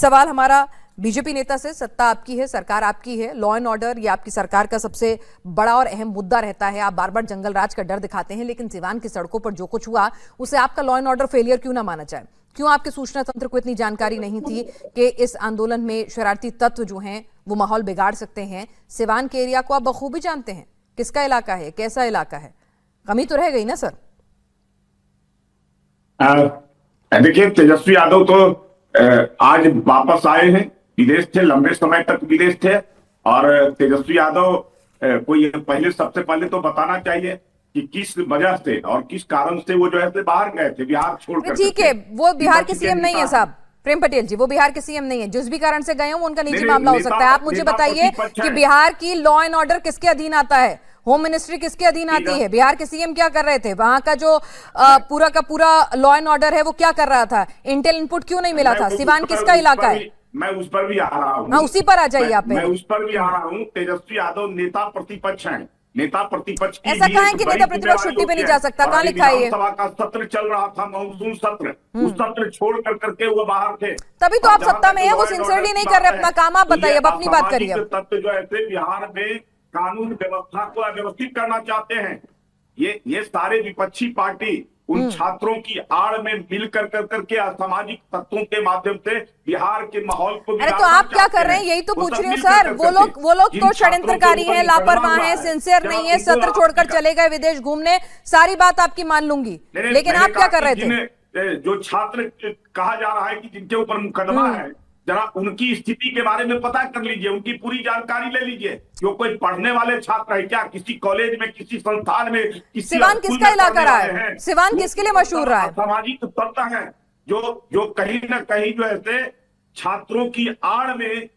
सवाल हमारा बीजेपी नेता से, सत्ता आपकी है, सरकार आपकी है, लॉ एंड ऑर्डर ये आपकी सरकार का सबसे बड़ा और अहम मुद्दा रहता है। आप बार बार जंगल राज का डर दिखाते हैं, लेकिन सिवान की सड़कों पर जो कुछ हुआ उसे आपका लॉ एंड ऑर्डर फेलियर क्यों ना माना जाए? क्यों आपके सूचना तंत्र को इतनी जानकारी नहीं थी कि इस आंदोलन में शरारती तत्व जो हैं वो माहौल बिगाड़ सकते हैं? सिवान के एरिया को आप बखूबी जानते हैं, किसका इलाका है, कैसा इलाका है, कमी तो रह गई ना सर? देखिए, तेजस्वी यादव तो आज वापस आए हैं, विदेश थे, लंबे समय तक विदेश थे। और तेजस्वी यादव को ये सबसे पहले तो बताना चाहिए कि किस वजह से और किस कारण से वो जो है बाहर गए थे, बिहार छोड़कर। ठीक है, वो बिहार के सीएम नहीं है साहब, प्रेम पटेल जी, वो बिहार के सीएम नहीं है। जिस भी कारण से गए हो उनका निजी मामला हो सकता है। आप मुझे बताइए कि बिहार की लॉ एंड ऑर्डर किसके अधीन आता है, होम मिनिस्ट्री किसके अधीन आती है? बिहार के सीएम क्या कर रहे थे? वहां का जो पूरा का पूरा लॉ एंड ऑर्डर है वो क्या कर रहा था? इंटेल इनपुट क्यों नहीं मिला था? सिवान किसका इलाका है? मैं उस पर भी आ रहा हूँ। हाँ, उसी पर आ जाइए आप। मैं उस पर भी आ रहा हूँ। तेजस्वी यादव नेता प्रतिपक्ष हैं। नेता प्रतिपक्ष की ऐसा कहाँ है कि नेता प्रतिपक्ष छुट्टी पे नहीं जा सकता? कहाँ लिखा है ये? विधानसभा का सत्र चल रहा था, मानसून सत्र, उस सत्र छोड़ करके वो बाहर थे। तभी तो आप सत्ता में है, वो सिंसियरली नहीं कर रहे अपना काम। आप बताइए, अब अपनी बात करिए। तत्व जो है बिहार में कानून व्यवस्था को अव्यवस्थित करना चाहते हैं। ये सारे विपक्षी पार्टी उन छात्रों की आड़ में मिल करके असामाजिक तत्वों के माध्यम से बिहार के माहौल को। अरे तो आप क्या कर रहे हैं, यही तो पूछ रही हूँ सर। वो लोग तो षड्यंत्रकारी हैं, लापरवाह हैं, सिंसियर नहीं है, सत्र छोड़कर चले गए विदेश घूमने। सारी बात आपकी मान लूंगी, लेकिन आप क्या कर रहे थे? जो छात्र कहा जा रहा है कि जिनके ऊपर मुकदमा है, जरा उनकी स्थिति के बारे में पता कर लीजिए, उनकी पूरी जानकारी ले लीजिए। जो कोई पढ़ने वाले छात्र है क्या, किसी कॉलेज में, किसी संस्थान में, किसी सिवान किसका इलाका रहा है? सिवान किसके लिए मशहूर रहा है? सामाजिक तत्व है जो कहीं ना कहीं जो है छात्रों की आड़ में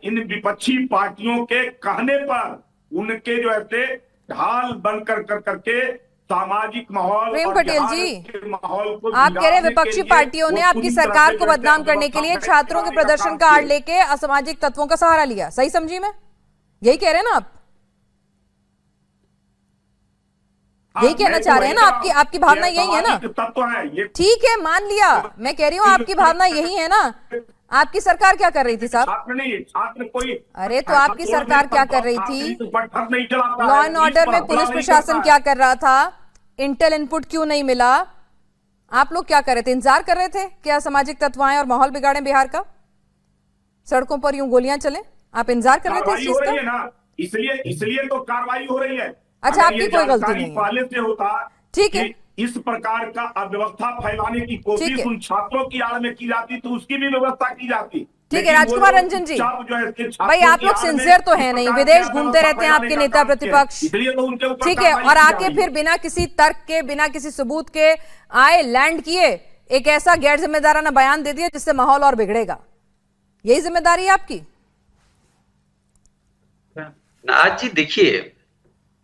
इन विपक्षी पार्टियों के कहने पर उनके जो है ढाल बनकर करके सामाजिक माहौल। प्रेम पटेल जी, आप कह रहे विपक्षी पार्टियों ने आपकी सरकार को बदनाम करने के लिए छात्रों के प्रदर्शन का आड़ लेके असामाजिक तत्वों का सहारा लिया, सही समझी मैं? यही कह रहे हैं ना आप? यही कहना चाह रहे हैं ना? आपकी भावना यही है ना? ठीक है, मान लिया। मैं कह रही हूँ आपकी भावना यही है ना? आपकी सरकार क्या कर रही थी साहब? छात्र कोई। अरे तो आपकी सरकार क्या कर रही थी? लॉ एंड ऑर्डर में पुलिस प्रशासन क्या कर रहा था? इंटेल इनपुट क्यों नहीं मिला? आप लोग क्या कर रहे थे? इंतजार कर रहे थे कि असामाजिक तत्व आए और माहौल बिगाड़े बिहार का, सड़कों पर यूं गोलियां चले? आप इंतजार कर रहे थे इस चीज का? इसलिए तो कार्रवाई हो रही है। अच्छा, आपकी कोई गलती नहीं है, पहले से होता। ठीक है, इस प्रकार का अव्यवस्था फैलाने की कोशिश उन छात्रों की आड़ में की जाती तो उसकी भी व्यवस्था की जाती। ठीक है। राजकुमार रंजन जी, भाई आप लोग सिंसियर तो है नहीं, विदेश घूमते रहते हैं आपके नेता प्रतिपक्ष, ठीक है, और आके फिर बिना किसी तर्क के, बिना किसी सबूत के आए, लैंड किए, एक ऐसा गैर जिम्मेदाराना बयान दे दिया जिससे माहौल और बिगड़ेगा। यही जिम्मेदारी है आपकी? आज जी देखिए,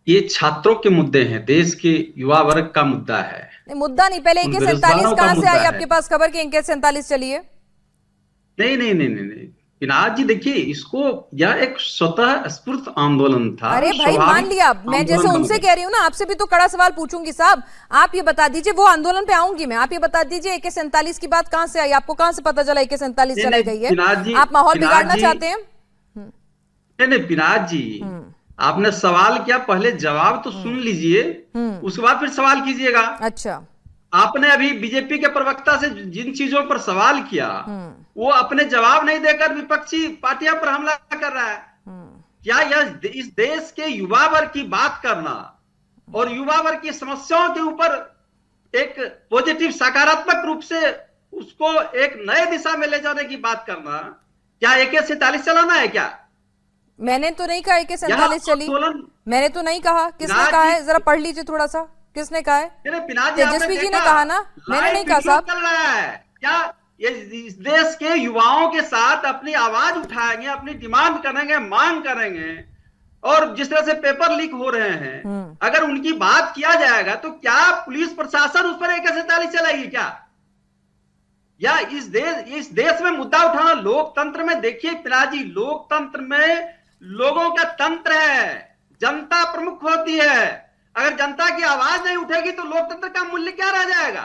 ये छात्रों के मुद्दे हैं, देश के युवा वर्ग का मुद्दा है। नहीं, मुद्दा नहीं, पहले AK-47 कहां से आई आपके पास खबर कि AK-47 चली है? नहीं। पिनाज जी देखिए, इसको यह एक स्वतः स्फूर्त आंदोलन था। अरे भाई मान लिया, मैं जैसे उनसे कह रही हूँ ना, आपसे भी तो कड़ा सवाल पूछूंगी साहब। आप ये बता दीजिए, वो आंदोलन पे आऊंगी मैं, आप ये बता दीजिए AK-47 की बात कहां से आई? आपको कहां से पता चला AK-47 चलाई गई है? आप माहौल बिगाड़ना चाहते हैं? नहीं पिनाज जी, आपने सवाल किया, पहले जवाब तो सुन लीजिए, उसके बाद फिर सवाल कीजिएगा। अच्छा, आपने अभी बीजेपी के प्रवक्ता से जिन चीजों पर सवाल किया वो अपने जवाब नहीं देकर विपक्षी पार्टियां पर हमला कर रहा है। क्या यह इस देश के युवा वर्ग की बात करना और युवा वर्ग की समस्याओं के ऊपर एक पॉजिटिव सकारात्मक रूप से उसको एक नए दिशा में ले जाने की बात करना, क्या AK-47 चलाना है क्या? मैंने तो नहीं कहा AK-47 चली, मैंने तो नहीं कहा। किसने कहा है? जरा पढ़ लीजिए थोड़ा सा, किसने कहा है? तेजस्वी जी ने कहा ना, मैंने नहीं कहा साहब। चल रहा है क्या ये इस देश के युवाओं के साथ अपनी आवाज उठाएंगे, अपनी डिमांड करेंगे, मांग करेंगे, और जिस तरह से पेपर लीक हो रहे हैं, अगर उनकी बात किया जाएगा तो क्या पुलिस प्रशासन उस पर AK-47 चलाएगी क्या? या इस देश में मुद्दा उठाना लोकतंत्र में, देखिए पिनाजी, लोकतंत्र में लोगों का तंत्र है, जनता प्रमुख होती है। अगर जनता की आवाज नहीं उठेगी तो लोकतंत्र का मूल्य क्या रह जाएगा?